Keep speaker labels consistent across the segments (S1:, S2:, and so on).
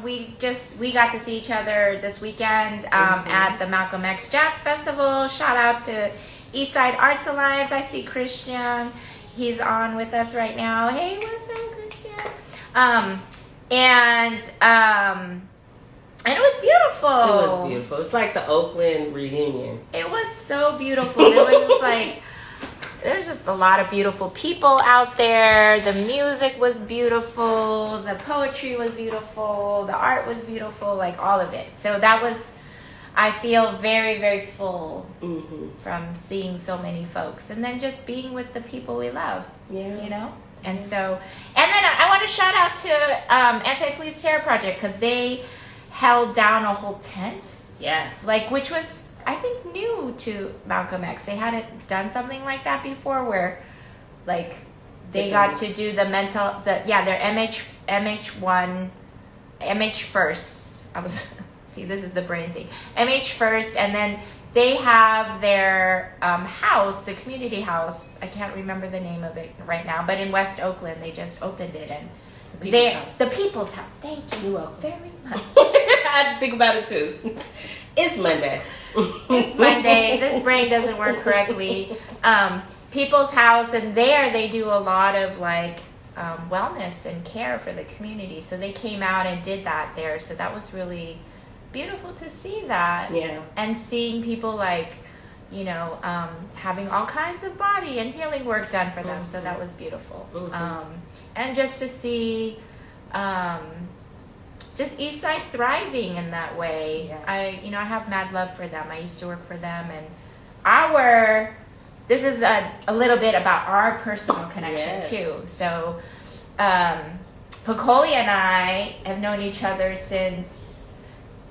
S1: we got to see each other this weekend at the Malcolm X Jazz Festival. Shout out to Eastside Arts Alliance. I see Christian. He's on with us right now. Hey, what's up, Christian? And it was beautiful.
S2: It was beautiful. It's like the Oakland reunion.
S1: It was so beautiful. It was just like, there's just a lot of beautiful people out there. The music was beautiful. The poetry was beautiful. The art was beautiful. Like all of it. So that was, I feel very, very full from seeing so many folks. And then just being with the people we love. Yeah. You know? And so, and then I want to shout out to Anti-Police Terror Project, because they held down a whole tent.
S2: Yeah.
S1: Like, which was, I think, new to Malcolm X. They hadn't done something like that before, where, like, they got to do their MH1, MH first. See, this is the brain thing. MH first, and then they have their house, the community house. I can't remember the name of it right now, but in West Oakland, they just opened it, and the People's House. Thank you.
S2: You're welcome.
S1: Very much.
S2: I had to think about it too. It's Monday.
S1: It's Monday. This brain doesn't work correctly. People's House, and there they do a lot of like wellness and care for the community. So they came out and did that there. So that was really beautiful to see that.
S2: Yeah. And
S1: seeing people like, you know, having all kinds of body and healing work done for them. So that was beautiful. And just to see just Eastside thriving in that way. Yeah. I have mad love for them. I used to work for them, and this is a little bit about our personal connection too. So Pecolia and I have known each other since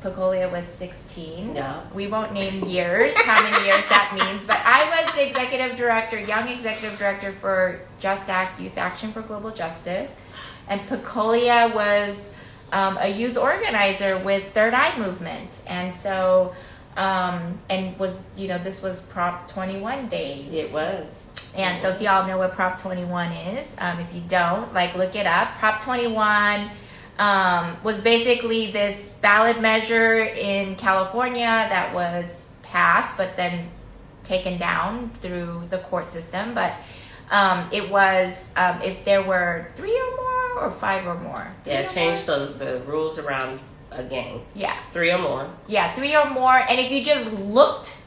S1: Pecolia was 16.
S2: Yeah.
S1: We won't name years, how many years that means, but I was the young executive director for Just Act, Youth Action for Global Justice. And Pecolia was a youth organizer with Third Eye Movement. And so, this was Prop 21 days.
S2: It was.
S1: And so if y'all know what Prop 21 is, if you don't, look it up. Prop 21 was basically this ballot measure in California that was passed, but then taken down through the court system. But it was if there were 3 or more or 5 or more.
S2: Yeah, changed the rules around a gang.
S1: Yeah.
S2: 3 or more.
S1: Yeah, 3 or more. And if you just looked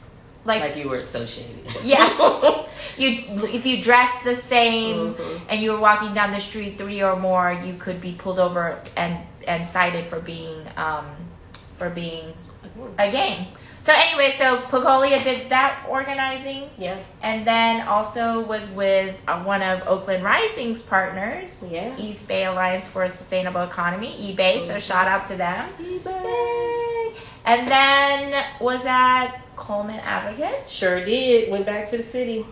S1: like
S2: you were associated.
S1: Yeah. If you dressed the same and you were walking down the street 3 or more, you could be pulled over and cited for being a gang. So anyway, so Pecolia did that organizing.
S2: Yeah. And
S1: then also was with one of Oakland Rising's partners, East Bay Alliance for a Sustainable Economy, eBay. So shout out to them. eBay. And then was at Coleman Advocates.
S2: Sure did. Went back to the city.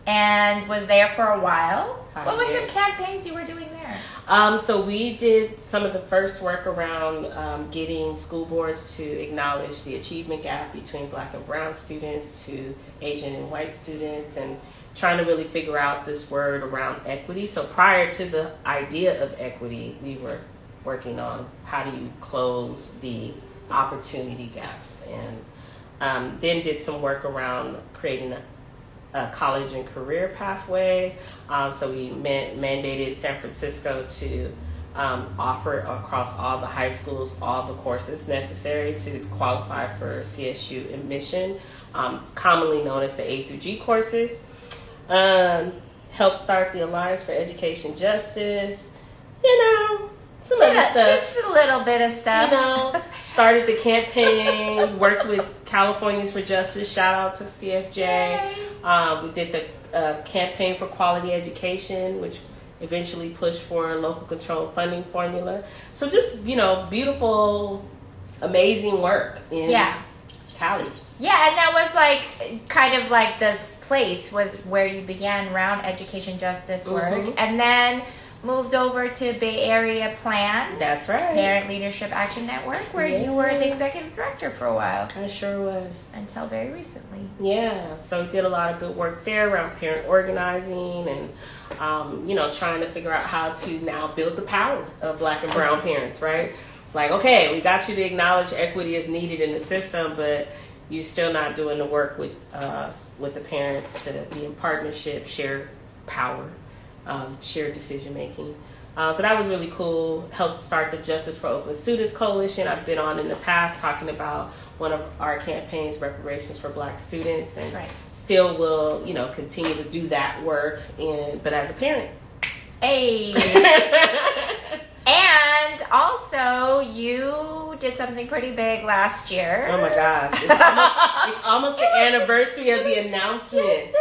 S1: And was there for a while.
S2: 5
S1: What were
S2: years.
S1: some campaigns you were doing there?
S2: So we did some of the first work around getting school boards to acknowledge the achievement gap between Black and Brown students to Asian and white students, and trying to really figure out this word around equity. So prior to the idea of equity, we were working on how do you close the opportunity gaps, and then did some work around creating a college and career pathway. So we mandated San Francisco to offer across all the high schools all the courses necessary to qualify for CSU admission, commonly known as the A through G courses. Helped start the Alliance for Education Justice. Some other stuff.
S1: Just a little bit of stuff.
S2: Started the campaign, worked with Californians for Justice, shout out to CFJ. We did the campaign for quality education, which eventually pushed for a local control funding formula. So just, beautiful, amazing work in Cali.
S1: Yeah, and that was kind of like this place was where you began around education justice work. And then moved over to Bay Area Plan.
S2: That's right.
S1: Parent Leadership Action Network, where you were the executive director for a while.
S2: I sure was.
S1: Until very recently.
S2: Yeah. So did a lot of good work there around parent organizing and trying to figure out how to now build the power of Black and brown parents, right? It's like, okay, we got you to acknowledge equity is needed in the system, but you're still not doing the work with the parents to be in partnership, share power, share decision making. So that was really cool. Helped start the Justice for Oakland Students Coalition. I've been on in the past talking about one of our campaigns, Reparations for Black Students, and still will, continue to do that work. But as a parent,
S1: hey. And also, you did something pretty big last year.
S2: Oh my gosh. It's almost the anniversary of the announcement.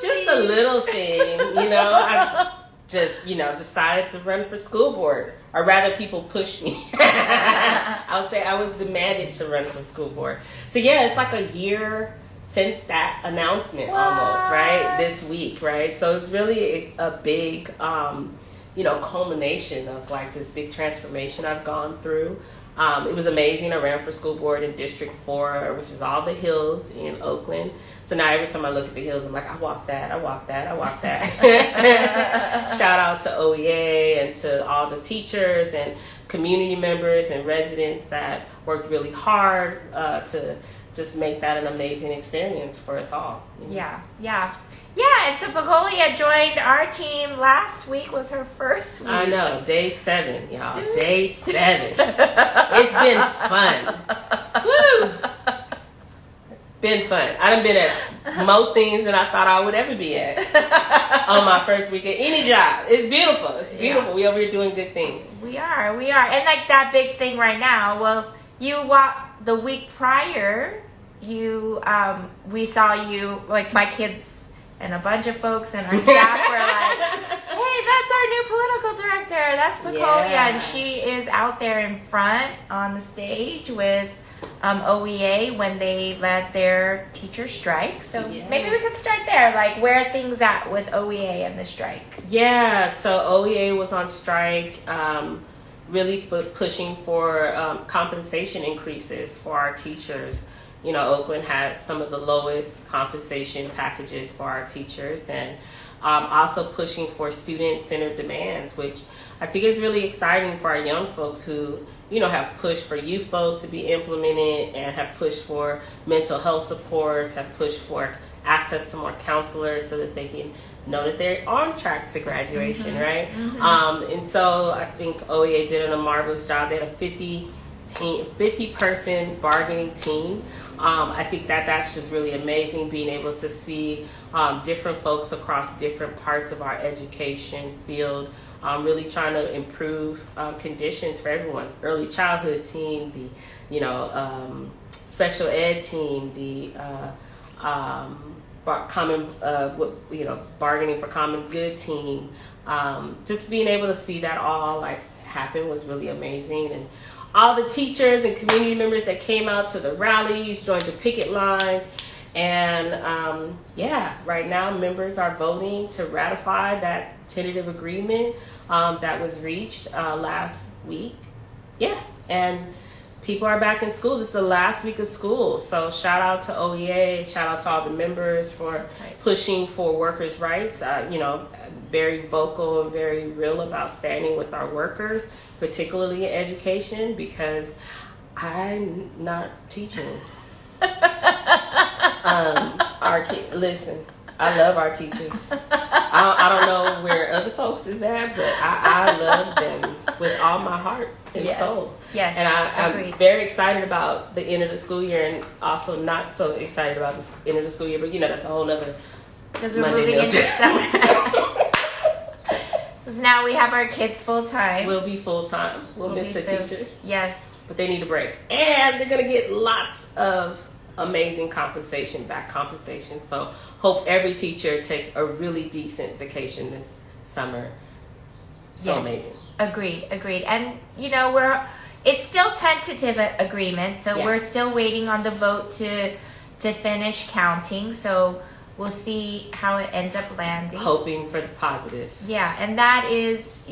S2: Just a little thing. I just, decided to run for school board. Or rather, people pushed me. I'll say I was demanded to run for school board. So yeah, it's like a year since that announcement almost, right? This week, right? So it's really a big... culmination of like this big transformation I've gone through. It was amazing. I ran for school board in District 4, which is all the hills in Oakland. So now every time I look at the hills, I'm like, I walk that. Shout out to OEA and to all the teachers and community members and residents that worked really hard to just make that an amazing experience for us all.
S1: Yeah. Yeah, and so Pecolia joined our team last week, was her first week.
S2: I know, day 7, y'all. Day 7. It's been fun. Woo! Been fun. I done been at more things than I thought I would ever be at on my first week at any job. It's beautiful. It's beautiful. Yeah. We over here doing good things.
S1: We are. And like that big thing right now, well, you walked the week prior, we saw you, like my kids and a bunch of folks and our staff were like, hey, that's our new political director. That's Pecolia. And she is out there in front on the stage with OEA when they led their teacher strike. So maybe we could start there. Like, where are things at with OEA and the strike?
S2: Yeah, so OEA was on strike, really pushing for compensation increases for our teachers. Oakland had some of the lowest compensation packages for our teachers, and also pushing for student-centered demands, which I think is really exciting for our young folks who, have pushed for UFO to be implemented and have pushed for mental health supports, have pushed for access to more counselors so that they can know that they're on track to graduation, right? Mm-hmm. And so I think OEA did a marvelous job. They had a 50-person bargaining team. I think that's just really amazing, being able to see different folks across different parts of our education field, really trying to improve conditions for everyone. Early childhood team, the special ed team, the bargaining for common good team. Just being able to see that all happen was really amazing. And all the teachers and community members that came out to the rallies, joined the picket lines, and right now members are voting to ratify that tentative agreement that was reached last week. And people are back in school. This is the last week of school, so shout out to OEA, shout out to all the members for pushing for workers' rights. Very vocal and very real about standing with our workers, particularly in education, because I'm not teaching. Our listen, I love our teachers. I don't know where other folks is at, but I love them with all my heart and soul.
S1: Yes,
S2: and I'm very excited about the end of the school year, and also not so excited about the end of the school year. But that's a whole nother.
S1: Because we're moving into summer. Because now we have our kids full time.
S2: We'll be full time. We'll miss the teachers.
S1: Yes.
S2: But they need a break. And they're going to get lots of amazing back compensation. So hope every teacher takes a really decent vacation this summer. So amazing. Agreed.
S1: And, it's still tentative agreement. So we're still waiting on the vote to finish counting. So we'll see how it ends up landing.
S2: Hoping for the positive.
S1: Yeah, and that is,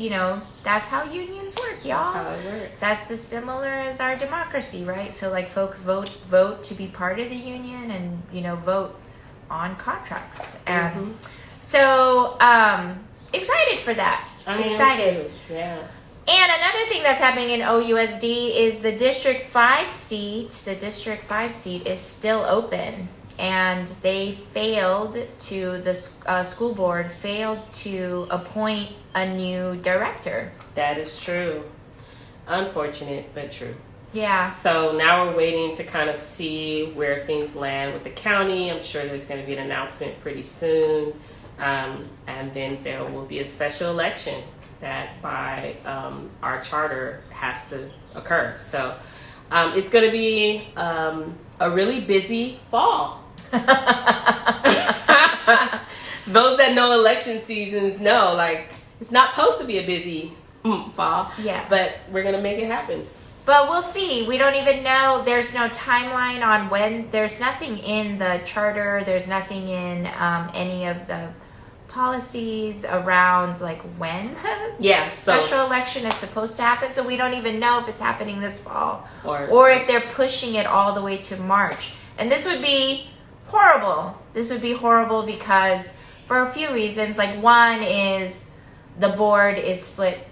S1: that's how unions work, y'all.
S2: That's how it works.
S1: That's as similar as our democracy, right? So, folks vote to be part of the union and, vote on contracts. And so, excited for that.
S2: I am
S1: Excited.
S2: too. Yeah.
S1: And another thing that's happening in OUSD is the District 5 seat. The District 5 seat is still open, and they failed to, the school board failed to appoint a new director.
S2: That is true. Unfortunate, but true.
S1: Yeah.
S2: So now we're waiting to kind of see where things land with the county. I'm sure there's going to be an announcement pretty soon. And then there will be a special election that by our charter has to occur. So it's going to be a really busy fall. Those that know election seasons know, like, it's not supposed to be a busy fall.
S1: Yeah.
S2: But we're going to make it happen.
S1: But we'll see. We don't even know. There's no timeline on when. There's nothing in the charter. There's nothing in any of the policies around like when
S2: Yeah, so
S1: special election is supposed to happen. So we don't even know if it's happening this fall
S2: or
S1: if they're pushing it all the way to March. And this would be horrible. This would be horrible because for a few reasons. Like, one is the board is split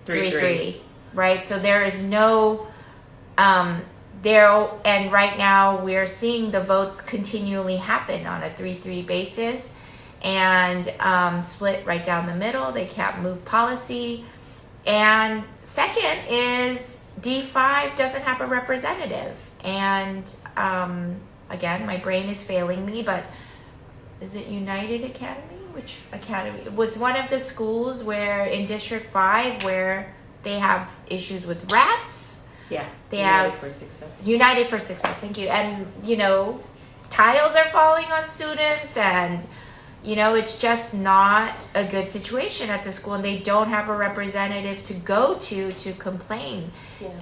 S1: 3-3, right? So there is no and right now we're seeing the votes continually happen on a 3-3 basis, and split right down the middle. They can't move policy. And second is D5 doesn't have a representative. And again, my brain is failing me, but is it United Academy? Which academy? It was one of the schools where in District 5 where they have issues with rats.
S2: Yeah.
S1: They
S2: United
S1: have
S2: for Success.
S1: United for Success, thank you. And, tiles are falling on students, and, it's just not a good situation at the school, and they don't have a representative to go to complain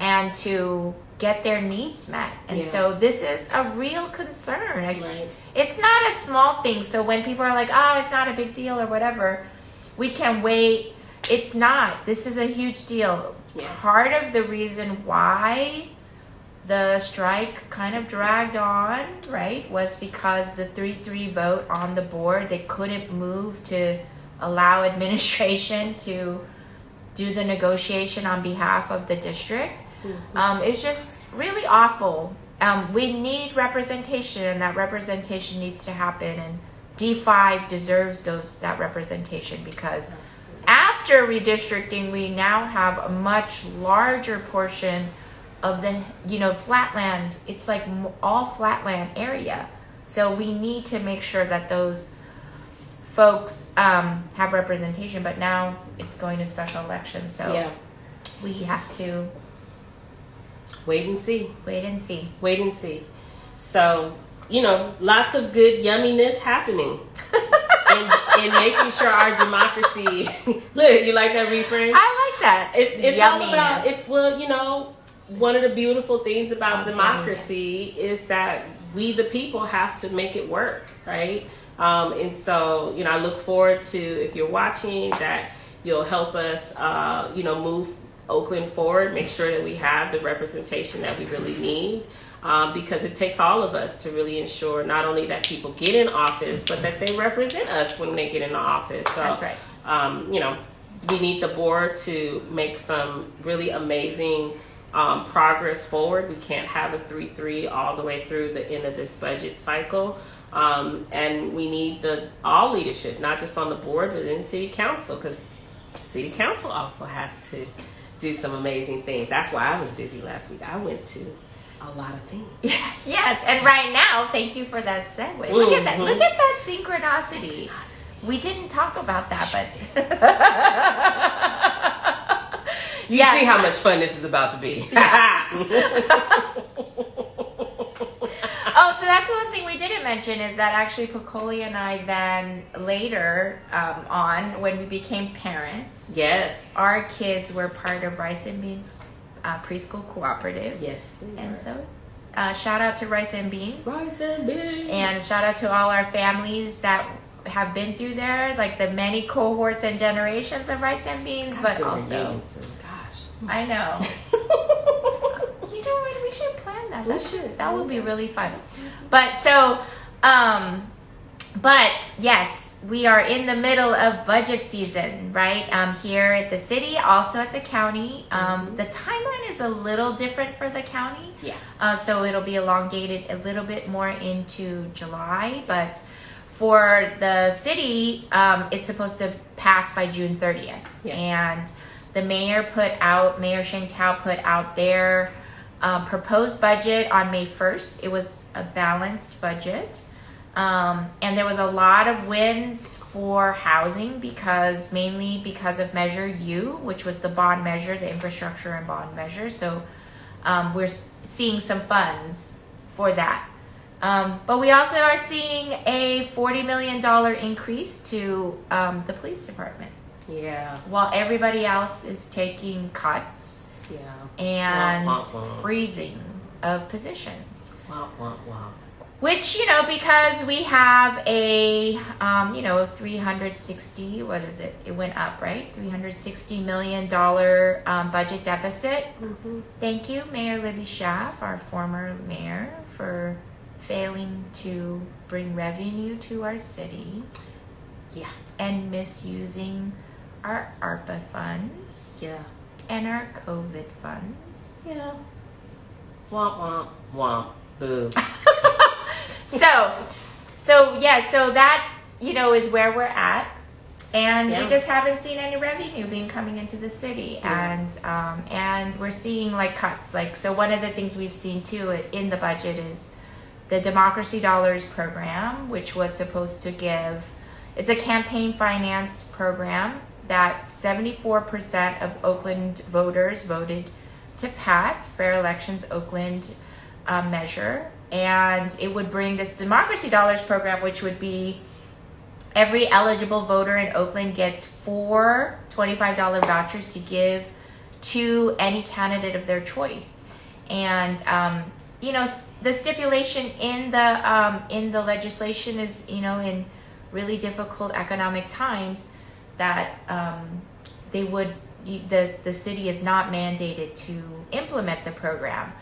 S1: and to get their needs met. And so this is a real concern.
S2: Right.
S1: It's not a small thing. So when people are like, oh, it's not a big deal or whatever, we can wait. It's not. This is a huge deal.
S2: Yeah.
S1: Part of the reason why the strike kind of dragged on, right, was because the 3-3 vote on the board, they couldn't move to allow administration to do the negotiation on behalf of the district. Mm-hmm. It's just really awful. We need representation, and that representation needs to happen, and D5 deserves that representation, because after redistricting, we now have a much larger portion of the flatland. It's like all flatland area, so we need to make sure that those folks have representation. But now it's going to special elections, so we have to
S2: wait and see. So lots of good yumminess happening in making sure our democracy. Look, you like that refrain?
S1: I like that.
S2: It's all about one of the beautiful things about democracy is that we the people have to make it work, right? And so I look forward to, if you're watching, that you'll help us move Oakland forward, make sure that we have the representation that we really need, because it takes all of us to really ensure not only that people get in office, but that they represent us when they get in the office. So,
S1: that's right.
S2: We need the board to make some really amazing progress forward. We can't have a 3-3 all the way through the end of this budget cycle. And we need all leadership, not just on the board, but in city council, because city council also has to do some amazing things. That's why I was busy last week. I went to a lot of things.
S1: Yes, and right now, thank you for that segue. Look at that. Look at that synchronicity. We didn't talk about that, but
S2: you see how much fun this is about to be.
S1: Oh, so that's the one thing we didn't mention, is that actually Pecolia and I then later on, when we became parents, our kids were part of Rice and Beans preschool cooperative.
S2: Yes,
S1: and so shout out to Rice and Beans.
S2: Rice and Beans.
S1: And shout out to all our families that have been through there, like the many cohorts and generations of Rice and Beans, but also,
S2: gosh,
S1: I know. We should plan that. That would be really fun. But so, but yes, we are in the middle of budget season, right? Here at the city, also at the county. The timeline is a little different for the county.
S2: Yeah.
S1: So it'll be elongated a little bit more into July, but for the city, it's supposed to pass by June 30th.
S2: Yes.
S1: And the Mayor Sheng Tao put out their proposed budget on May 1st. It was a balanced budget. And there was a lot of wins for housing mainly because of Measure U, which was the bond measure, the infrastructure and bond measure. So we're seeing some funds for that. But we also are seeing a $40 million increase to the police department.
S2: Yeah.
S1: While everybody else is taking cuts and freezing of positions.
S2: Wow.
S1: Which, because we have a, 360, what is it? It went up, right? $360 million budget deficit.
S2: Mm-hmm.
S1: Thank you, Mayor Libby Schaaf, our former mayor, for failing to bring revenue to our city.
S2: Yeah.
S1: And misusing our ARPA funds.
S2: Yeah.
S1: And our COVID funds.
S2: Yeah. Womp, womp, womp. Boo.
S1: So that, is where we're at. And we just haven't seen any revenue being coming into the city.
S2: Yeah.
S1: And we're seeing cuts. So one of the things we've seen too in the budget is the Democracy Dollars program, which was supposed to it's a campaign finance program that 74% of Oakland voters voted to pass Fair Elections Oakland measure. And it would bring this Democracy Dollars program, which would be every eligible voter in Oakland gets 4 $25 vouchers to give to any candidate of their choice. And the stipulation in the legislation is in really difficult economic times that the city is not mandated to implement the program.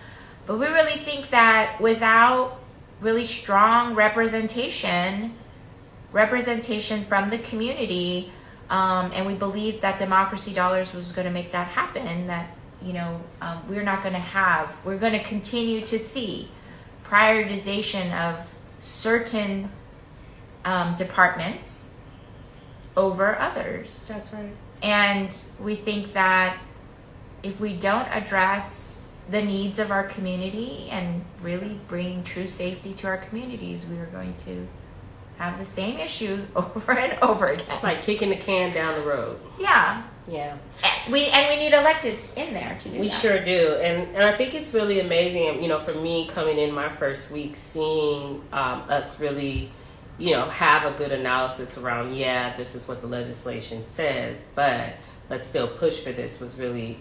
S1: But we really think that without really strong representation from the community, and we believe that Democracy Dollars was going to make that happen, that we're going to continue to see prioritization of certain departments over others.
S2: That's right.
S1: And we think that if we don't address the needs of our community and really bring true safety to our communities, we are going to have the same issues over and over again.
S2: It's like kicking the can down the road.
S1: Yeah.
S2: Yeah.
S1: And we need electeds in there to do that.
S2: We sure do. And I think it's really amazing, for me coming in my first week, seeing us really, have a good analysis around, this is what the legislation says, but let's still push for this was really,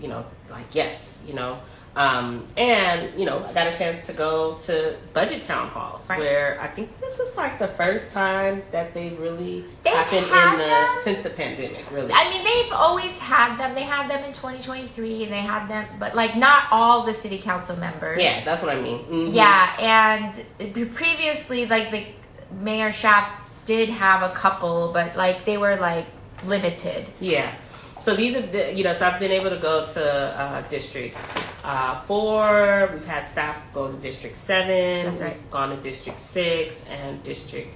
S2: yes. And, I got a chance to go to budget town halls, right, where I think this is the first time that they've really happened since the pandemic, really.
S1: I mean, they've always had them. They had them in 2023 and they had them, but not all the city council members.
S2: Yeah, that's what I mean. Mm-hmm.
S1: Yeah, and previously, the Mayor Schaaf did have a couple, but they were limited.
S2: Yeah. So these are, so I've been able to go to District 4. We've had staff go to District 7.
S1: That's right.
S2: We've gone to District 6 and District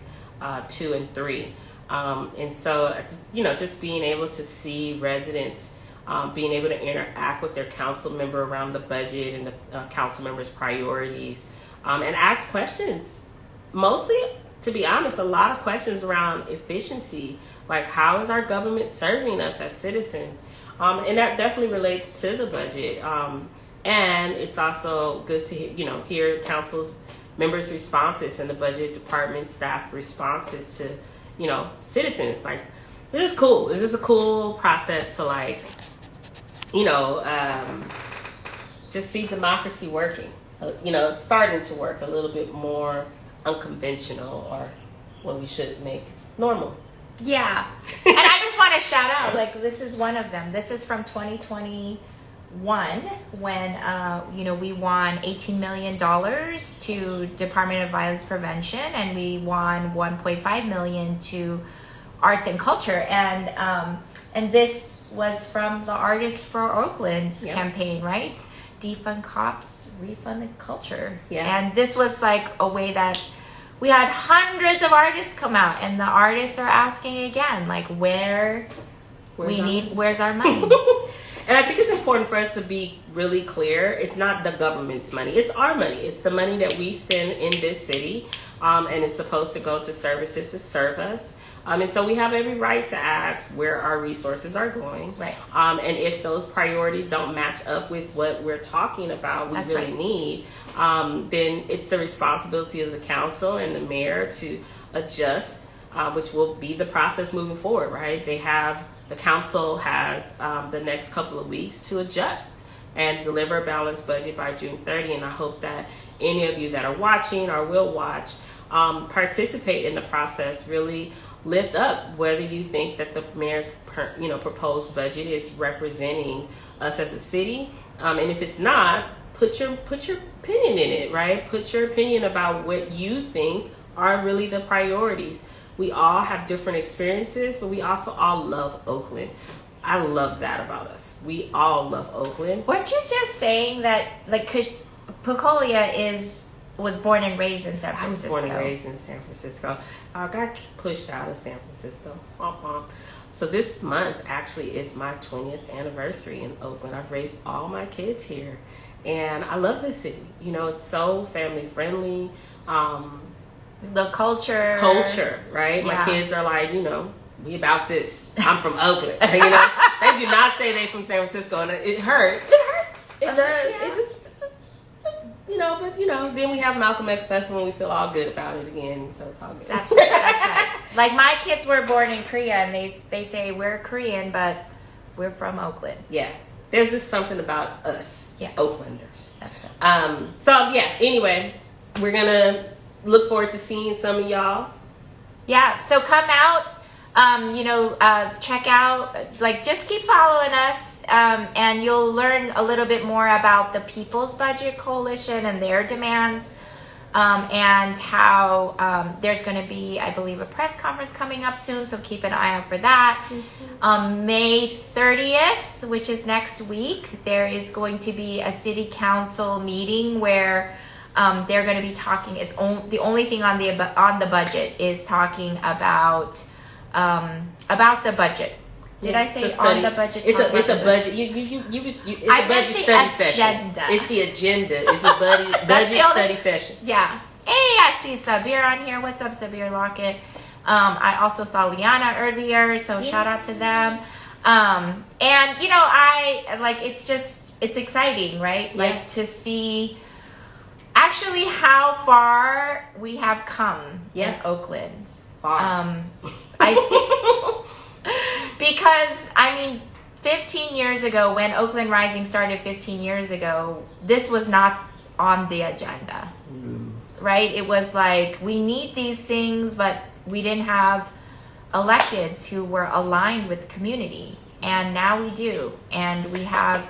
S2: 2 and 3. And so, just being able to see residents, being able to interact with their council member around the budget and the council member's priorities, and ask questions. Mostly, to be honest, a lot of questions around efficiency. How is our government serving us as citizens? And that definitely relates to the budget. And it's also good to hear council's members' responses and the budget department staff responses to citizens. This is cool. This is a cool process to just see democracy working. Starting to work a little bit more unconventional, or what we should make normal.
S1: Yeah. And I just want to shout out, this is one of them. This is from 2021 when, we won $18 million to Department of Violence Prevention, and we won $1.5 million to arts and culture, and this was from the Artists for Oakland's campaign, right? Defund cops, refund the culture.
S2: Yeah.
S1: And this was like a way that we had hundreds of artists come out, and the artists are asking again, like, where's our money?
S2: And I think it's important for us to be really clear. It's not the government's money. It's our money. It's the money that we spend in this city. And it's supposed to go to services to serve us. And so we have every right to ask where our resources are going.
S1: Right.
S2: And if those priorities don't match up with what we're talking about, we really need, then it's the responsibility of the council and the mayor to adjust, which will be the process moving forward, right? The council has the next couple of weeks to adjust and deliver a balanced budget by June 30. And I hope that any of you that are watching or will watch participate in the process, really lift up whether you think that the mayor's proposed budget is representing us as a city. And if it's not, put your opinion in it, right? Put your opinion about what you think are really the priorities. We all have different experiences, but we also all love Oakland. I love that about us. We all love Oakland.
S1: Weren't you just saying that, like, cause Pecolia was born and raised in San Francisco?
S2: I was born and raised in San Francisco. I got pushed out of San Francisco. So this month actually is my 20th anniversary in Oakland. I've raised all my kids here, and I love this city. It's so family friendly.
S1: The culture,
S2: right? My kids are like, we about this. I'm from Oakland. They do not say they from San Francisco, and it hurts. It does. Yeah. It just but then we have Malcolm X Festival, and we feel all good about it again, so it's all good.
S1: That's right. Like, my kids were born in Korea, and they say we're Korean, but we're from Oakland.
S2: Yeah. There's just something about us, Oaklanders.
S1: That's right.
S2: Anyway, we're gonna look forward to seeing some of y'all.
S1: Yeah, so come out, check out, just keep following us, and you'll learn a little bit more about the People's Budget Coalition and their demands, and how there's going to be, I believe, a press conference coming up soon, so keep an eye out for that. Mm-hmm. May 30th, which is next week, there is going to be a city council meeting where they're going to be talking. The only thing on the budget is talking about the budget. Did I say on the budget? It's
S2: a budget. It's a budget study session. It's the agenda. It's a budget study session.
S1: Yeah. Hey, I see Sabir on here. What's up, Sabir Lockett? I also saw Liana earlier, so shout out to them. And it's exciting, right? Like, to see actually how far we have come in Oakland. I think because 15 years ago, when Oakland Rising started 15 years ago, this was not on the agenda. Right? It was like, we need these things, but we didn't have electeds who were aligned with the community, and now we do. And we have,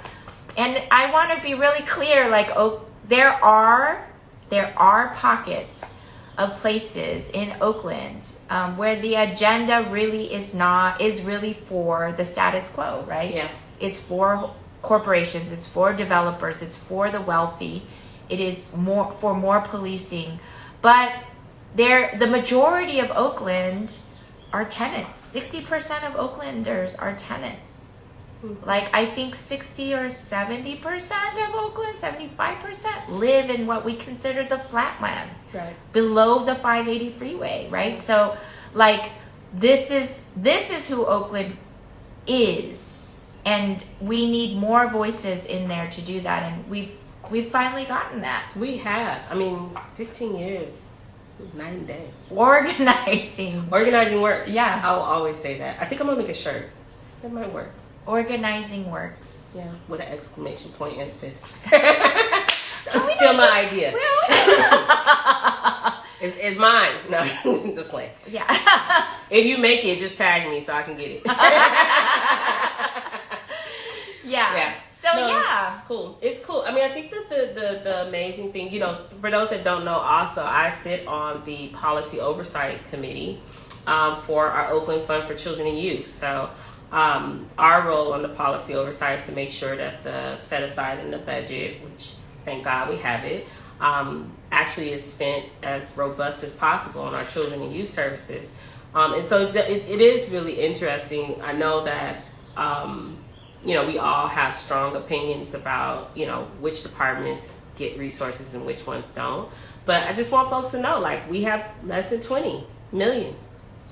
S1: and I want to be really clear, there are pockets of places in Oakland where the agenda really is really for the status quo, right?
S2: Yeah.
S1: It's for corporations, it's for developers, it's for the wealthy, it is for more policing. But the majority of Oakland are tenants. 60% of Oaklanders are tenants. I think 60 or 70% of Oakland, 75% live in what we consider the flatlands,
S2: right,
S1: below the 580 freeway, right? So, this is who Oakland is, and we need more voices in there to do that, and we've finally gotten that.
S2: We have. 15 years, night and day.
S1: Organizing
S2: works. Yeah, I will always say that. I think I'm gonna make a shirt. That might work.
S1: Organizing works.
S2: Yeah, with an exclamation point and a fist. That's still my idea. It's mine. No, just playing.
S1: Yeah.
S2: If you make it, just tag me so I can get it.
S1: Yeah. So
S2: it's cool. It's cool. I think that the amazing thing, for those that don't know, also I sit on the Policy Oversight Committee, for our Oakland Fund for Children and Youth. So our role on the policy oversight is to make sure that the set aside in the budget, which thank God we have it, actually is spent as robust as possible on our children and youth services. And so it is really interesting. I know that, we all have strong opinions about, which departments get resources and which ones don't. But I just want folks to know, like, we have less than 20 million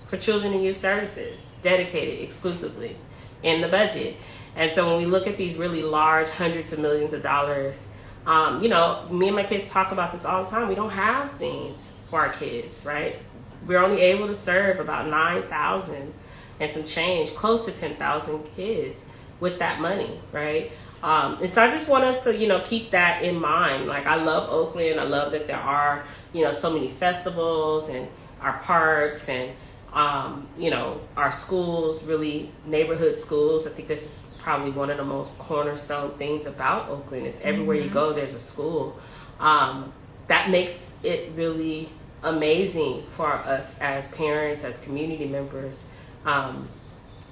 S2: for children and youth services dedicated exclusively in the budget. And so when we look at these really large hundreds of millions of dollars, me and my kids talk about this all the time. We don't have things for our kids, right? We're only able to serve about 9,000 and some change, close to 10,000 kids with that money, right? And so I just want us to, keep that in mind. Like, I love Oakland. I love that there are, so many festivals and our parks and, our schools, really neighborhood schools. I think this is probably one of the most cornerstone things about Oakland is everywhere you go, there's a school. That makes it really amazing for us as parents, as community members.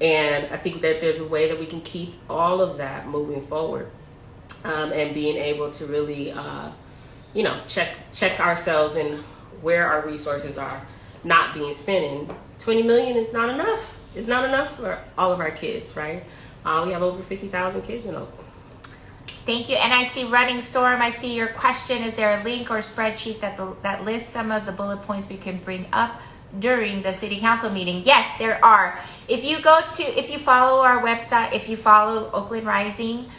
S2: And I think that there's a way that we can keep all of that moving forward, and being able to really, check ourselves and where our resources are not being spent. And 20 million is not enough. It's not enough for all of our kids, right? We have over 50,000 kids in Oakland.
S1: Thank you. And I see Running Storm, I see your question. Is there a link or spreadsheet that lists some of the bullet points we can bring up during the city council meeting? Yes, there are. If you follow our website, if you follow Oakland Rising,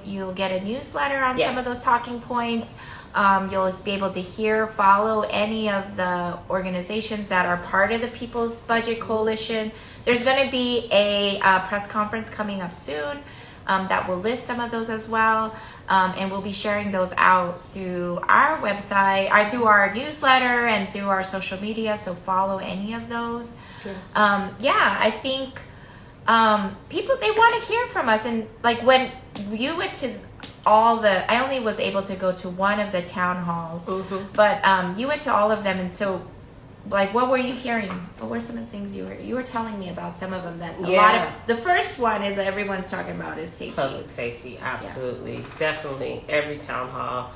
S1: you'll get a newsletter on some of those talking points. You'll be able to follow any of the organizations that are part of the People's Budget Coalition. There's going to be a press conference coming up soon that will list some of those as well. And we'll be sharing those out through our website, or through our newsletter and through our social media. So follow any of those. I think people, they want to hear from us. And like when you went to I only was able to go to one of the town halls, but you went to all of them. And so, like, what were you hearing? What were some of the things you were telling me about? Some of them that a lot of the first one is that everyone's talking about is safety.
S2: Public safety, absolutely, definitely. Every town hall.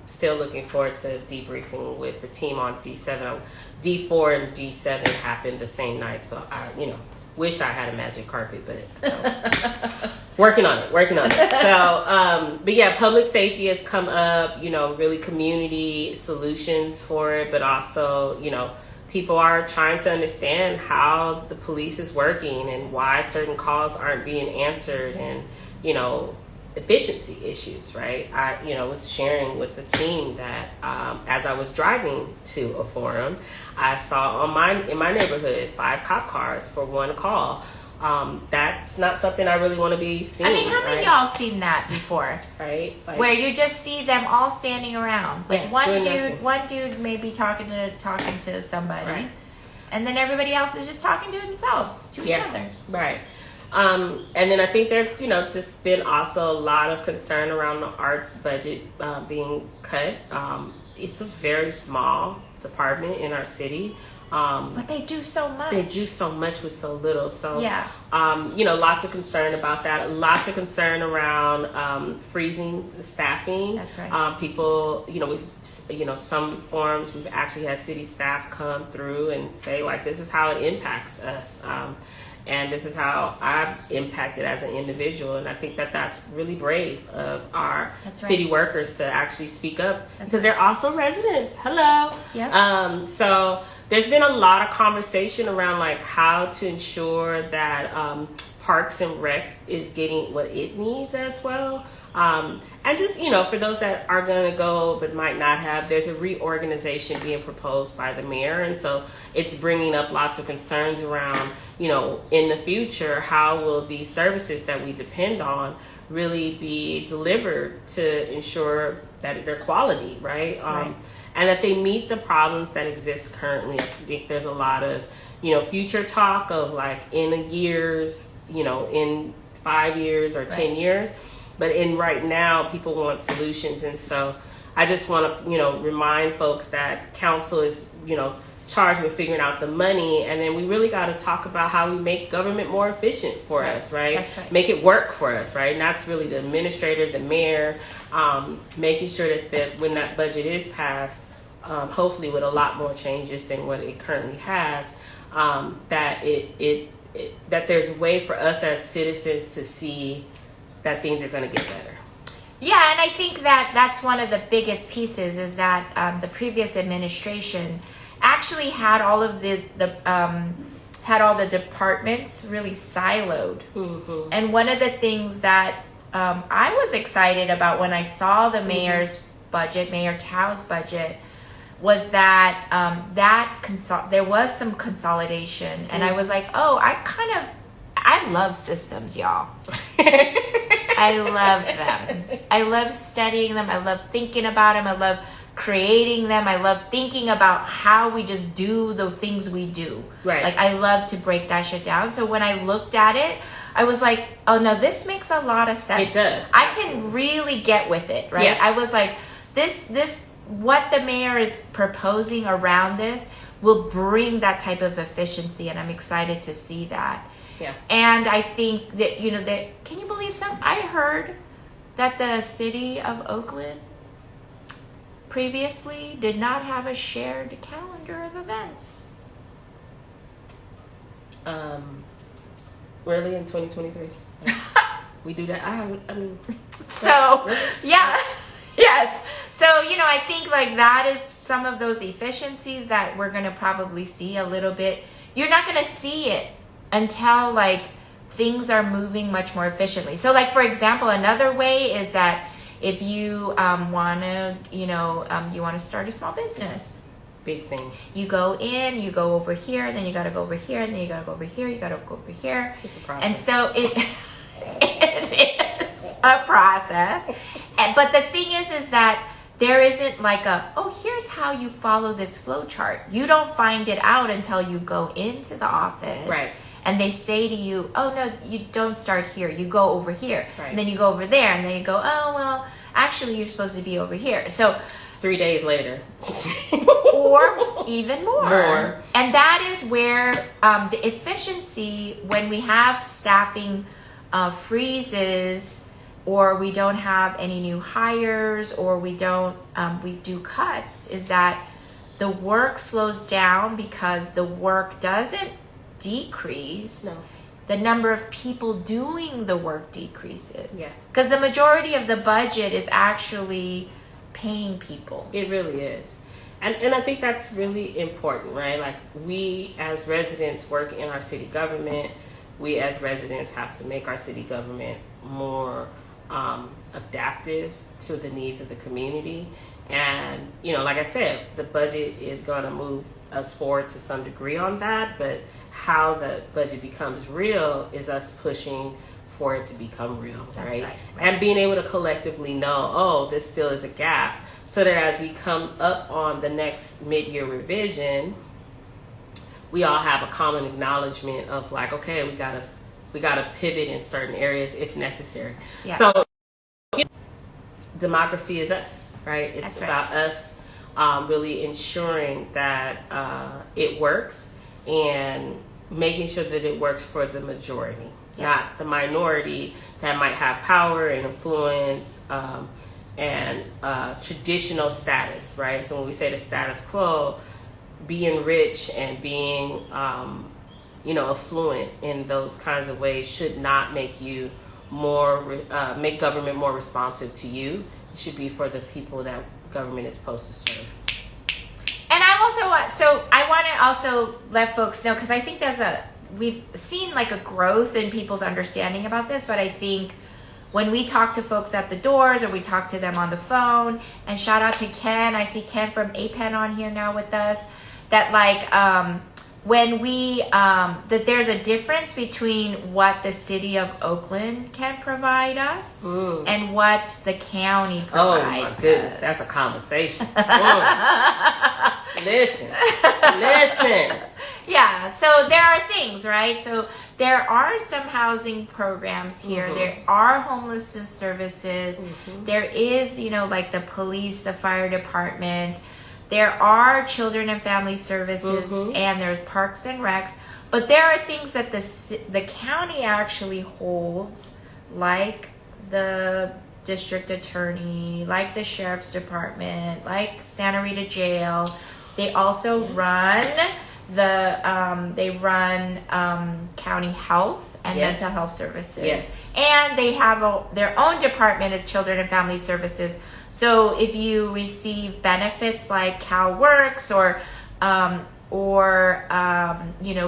S2: Still looking forward to debriefing with the team on D7. D4 and D7 happened the same night, so I, wish I had a magic carpet, but working on it. So, but yeah, public safety has come up, really community solutions for it, but also, people are trying to understand how the police is working and why certain calls aren't being answered, and, efficiency issues, right? I, was sharing with the team that as I was driving to a forum, I saw in my neighborhood 5 cop cars for one call. That's not something I really want to be seeing.
S1: I mean, how many of y'all seen that before?
S2: Right? Like,
S1: where you just see them all standing around. Like one dude may be talking to somebody,
S2: right,
S1: and then everybody else is just talking to themselves, to each other.
S2: Right. And then I think there's, just been also a lot of concern around the arts budget being cut. It's a very small department in our city.
S1: But they do so much.
S2: They do so much with so little. So,
S1: yeah.
S2: Lots of concern about that. Lots of concern around freezing the staffing.
S1: That's right.
S2: People, some forums, we've actually had city staff come through and say, like, this is how it impacts us. And this is how I'm impacted as an individual. And I think that that's really brave of our city workers to actually speak up, because they're also residents. Hello.
S1: Yeah.
S2: So there's been a lot of conversation around like how to ensure that Parks and Rec is getting what it needs as well. And just, for those that are going to go but might not have, there's a reorganization being proposed by the mayor. And so it's bringing up lots of concerns around, in the future, how will these services that we depend on really be delivered to ensure that they're quality, right? And that they meet the problems that exist currently. I think there's a lot of, future talk of like in in 5 years or 10 years. But in right now, people want solutions. And so I just want to, remind folks that council is, charged with figuring out the money, and then we really got to talk about how we make government more efficient for us, right?
S1: That's right.
S2: Make it work for us, right? And that's really the administrator, the mayor, making sure that when that budget is passed, hopefully with a lot more changes than what it currently has, that that there's a way for us as citizens to see that things are going to get better.
S1: Yeah, and I think that that's one of the biggest pieces is that the previous administration actually had all of the departments really siloed. Mm-hmm. And one of the things that I was excited about when I saw the mayor's budget, Mayor Tao's budget, was that there was some consolidation, and I was like, oh, I love systems, y'all. I love them. I love studying them. I love thinking about them. I love creating them. I love thinking about how we just do the things we do.
S2: Right.
S1: Like, I love to break that shit down. So when I looked at it, I was like, oh no, this makes a lot of sense.
S2: It does.
S1: I can really get with it, right?
S2: Yeah.
S1: I was like, this what the mayor is proposing around this will bring that type of efficiency, and I'm excited to see that.
S2: Yeah.
S1: And I think that, can you believe something? I heard that the city of Oakland previously did not have a shared calendar of events.
S2: Really, in 2023? We do that?
S1: So,
S2: really?
S1: Yeah. Yes. So, I think like that is some of those efficiencies that we're going to probably see a little bit. You're not going to see it until like things are moving much more efficiently. So like, for example, another way is that if you want to start a small business,
S2: big thing.
S1: You go in, you go over here, then you got to go over here, and then you got to go over here, you got to go over here.
S2: It's a process.
S1: And so it is a process. But the thing is that there isn't like here's how you follow this flow chart. You don't find it out until you go into the office.
S2: Right.
S1: And they say to you, oh, no, you don't start here. You go over here.
S2: Right.
S1: And then you go over there. And then you go, oh, well, actually, you're supposed to be over here. So
S2: 3 days later.
S1: Or even more. And that is where the efficiency, when we have staffing freezes, or we don't have any new hires, or we do cuts, is that the work slows down because the work doesn't decrease.
S2: No.
S1: The number of people doing the work decreases.
S2: Yeah.
S1: Because the majority of the budget is actually paying people.
S2: It really is. And I think that's really important, right? Like, we as residents work in our city government. We as residents have to make our city government more adaptive to the needs of the community. And, like I said, the budget is going to move us forward to some degree on that, but how the budget becomes real is us pushing for it to become real, right? And being able to collectively know, this still is a gap, so that as we come up on the next mid-year revision, we all have a common acknowledgement of like, okay, we gotta pivot in certain areas if necessary.
S1: Yeah.
S2: So democracy is us, right? It's about us really ensuring that it works and making sure that it works for the majority, not the minority that might have power and influence and traditional status, right? So when we say the status quo, being rich and being affluent in those kinds of ways should not make you make government more responsive to you. It should be for the people that government is supposed to serve.
S1: And I want to also let folks know, because I think we've seen like a growth in people's understanding about this, but I think when we talk to folks at the doors or we talk to them on the phone, and shout out to Ken, I see Ken from APEN on here now with us, that like when that there's a difference between what the city of Oakland can provide us and what the county provides.
S2: Oh my goodness, that's a conversation. Listen.
S1: Yeah, so there are things, right? So there are some housing programs here. Mm-hmm. There are homelessness services. Mm-hmm. There is, like the police, the fire department. there are children and family services, and there's parks and recs, but there are things that the county actually holds, like the district attorney, like the sheriff's department, like Santa Rita Jail. They also run county health and mental health services. Yes. And they have their own department of children and family services. So if you receive benefits like CalWorks or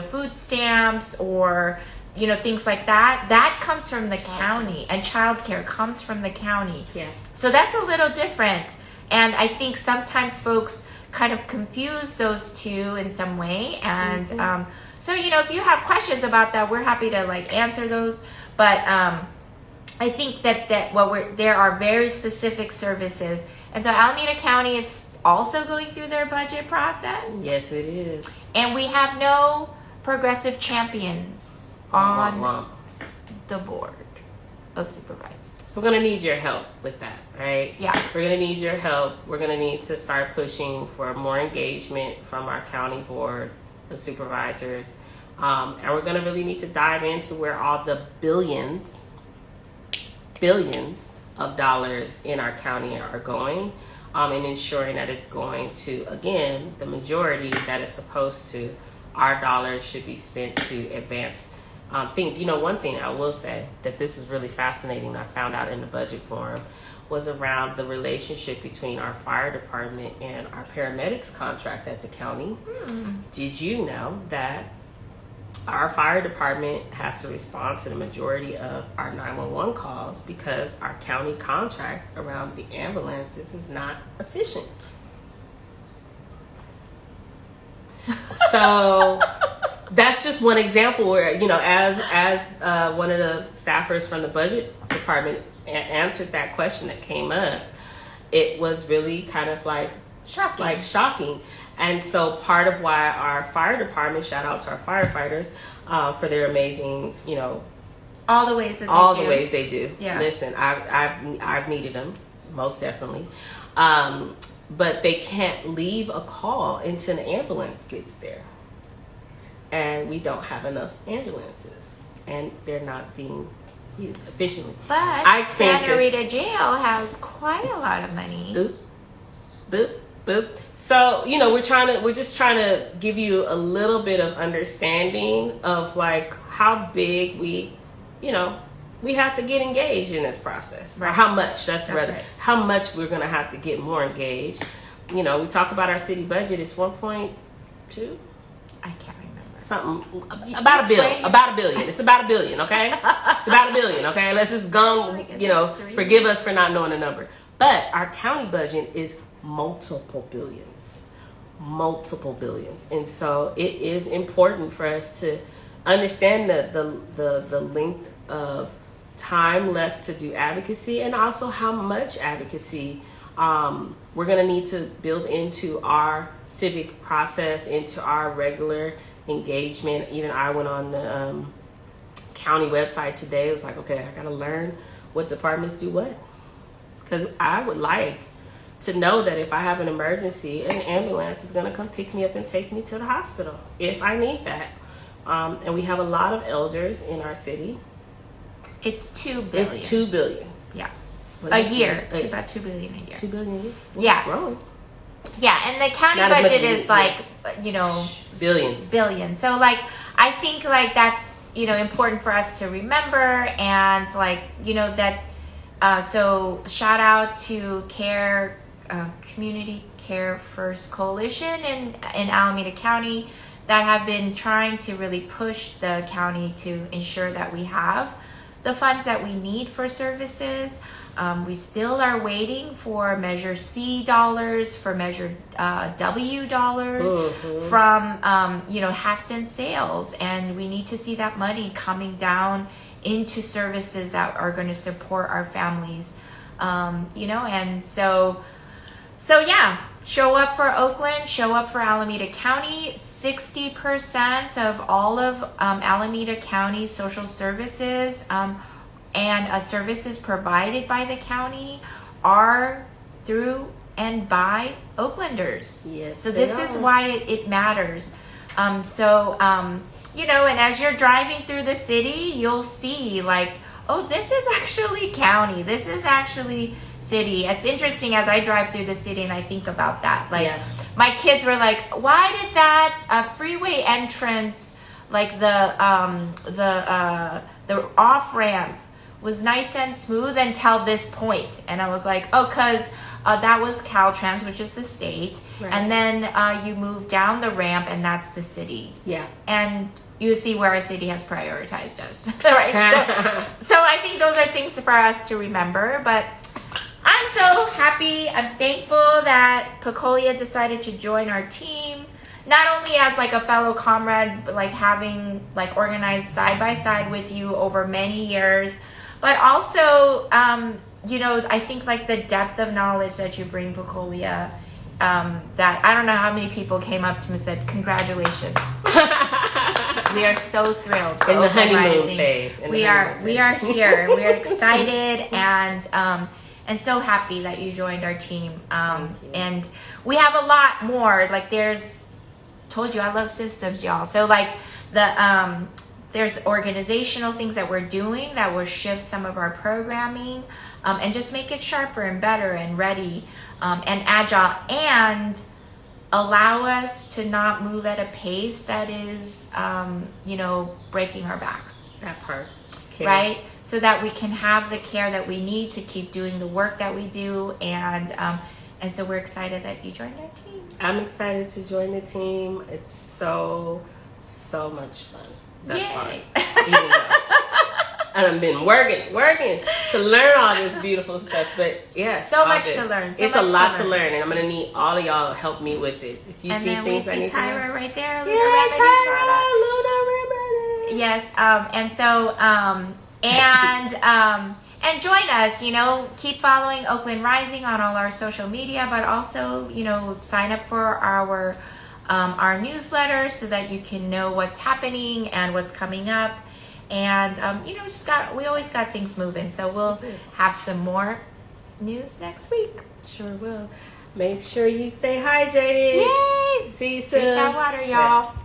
S1: food stamps or things like that, that comes from the county, and childcare comes from the county. Yeah. So that's a little different, and I think sometimes folks kind of confuse those two in some way, and so if you have questions about that, we're happy to answer those. But I think that there are very specific services, and so Alameda County is also going through their budget process.
S2: Yes, it is.
S1: And we have no progressive champions on the board of supervisors.
S2: So we're going to need your help with that, right?
S1: Yeah.
S2: We're going to need your help. We're going to need to start pushing for more engagement from our county board of supervisors. And we're going to really need to dive into where all the billions of dollars in our county are going, and ensuring that it's going to, again, the majority that it's supposed to. Our dollars should be spent to advance things. One thing I will say that this is really fascinating, I found out in the budget forum, was around the relationship between our fire department and our paramedics contract at the county. Did you know that our fire department has to respond to the majority of our 911 calls because our county contract around the ambulances is not efficient? So that's just one example where, as one of the staffers from the budget department answered that question that came up, it was really kind of shocking. And so part of why our fire department, shout out to our firefighters for their amazing,
S1: all the ways
S2: they do. Yeah. Listen, I've needed them, most definitely. But they can't leave a call until an ambulance gets there. And we don't have enough ambulances, and they're not being used efficiently.
S1: But Santa Rita Jail has quite a lot of money.
S2: Boop, boop, boop. So, we're just trying to give you a little bit of understanding of how big we have to get engaged in this process. Right. Or how much, how much we're going to have to get more engaged. We talk about our city budget, it's 1.2.
S1: I can't remember.
S2: Something about a billion. It's about $1 billion, okay? It's about $1 billion, okay? Let's just go, forgive us for not knowing the number. But our county budget is multiple billions. And so it is important for us to understand the length of time left to do advocacy, and also how much advocacy we're going to need to build into our civic process, into our regular engagement. Even I went on the county website today. It was like, okay, I got to learn what departments do what, because I would like to know that if I have an emergency, an ambulance is going to come pick me up and take me to the hospital if I need that. And we have a lot of elders in our city.
S1: It's $2 billion.
S2: It's $2 billion.
S1: Yeah. A year. About $2 billion a year.
S2: $2 billion a year?
S1: Yeah.
S2: Growing.
S1: Yeah, and the county budget is billions. So I think that's important for us to remember, and so shout out to Community Care First Coalition in Alameda County that have been trying to really push the county to ensure that we have the funds that we need for services. We still are waiting for Measure C dollars, for Measure W dollars from half-cent sales, and we need to see that money coming down into services that are going to support our families. And so yeah, show up for Oakland, show up for Alameda County. 60% of all of Alameda County social services and services provided by the county are through and by Oaklanders.
S2: Yes.
S1: So this is why it matters. You know, and as you're driving through the city, you'll see like, oh, this is actually county. This is actually city. It's interesting as I drive through the city and I think about that. Like, my kids were like, why did that freeway entrance, like the off ramp, was nice and smooth until this point? And I was like, oh, because that was Caltrans, which is the state. Right. And then you move down the ramp and that's the city. Yeah. And you see where our city has prioritized us. Right? So I think those are things for us to remember. But I'm so happy. I'm thankful that Pecolia decided to join our team. Not only as like a fellow comrade, but like having like organized side by side with you over many years, but also, you know, I think like the depth of knowledge that you bring, Pecolia, that I don't know how many people came up to me and said, congratulations. We are so thrilled.
S2: In the honeymoon phase.
S1: We are here. We are excited and so happy that you joined our team. And we have a lot more. Like told you I love systems, y'all. So like there's organizational things that we're doing that will shift some of our programming and just make it sharper and better and ready and agile, and allow us to not move at a pace that is, you know, breaking our backs.
S2: That part. Okay.
S1: Right? So that we can have the care that we need to keep doing the work that we do. And so we're excited that you joined our team.
S2: I'm excited to join the team. It's so much fun. That's fun. And I've been working to learn all this beautiful stuff. But yeah,
S1: so much to learn.
S2: It's a lot to learn, and I'm gonna need all of y'all to help me with it. If you see things I need to
S1: Tyra right there.
S2: Yeah, Tyra, Luna Remedy.
S1: Yes, and join us. You know, keep following Oakland Rising on all our social media, but also, you know, sign up for our newsletter so that you can know what's happening and what's coming up. And you know, we always got things moving, so we'll have some more news next week.
S2: Sure will. Make sure you stay hydrated.
S1: Yay!
S2: See you soon.
S1: Drink that water, y'all. Yes.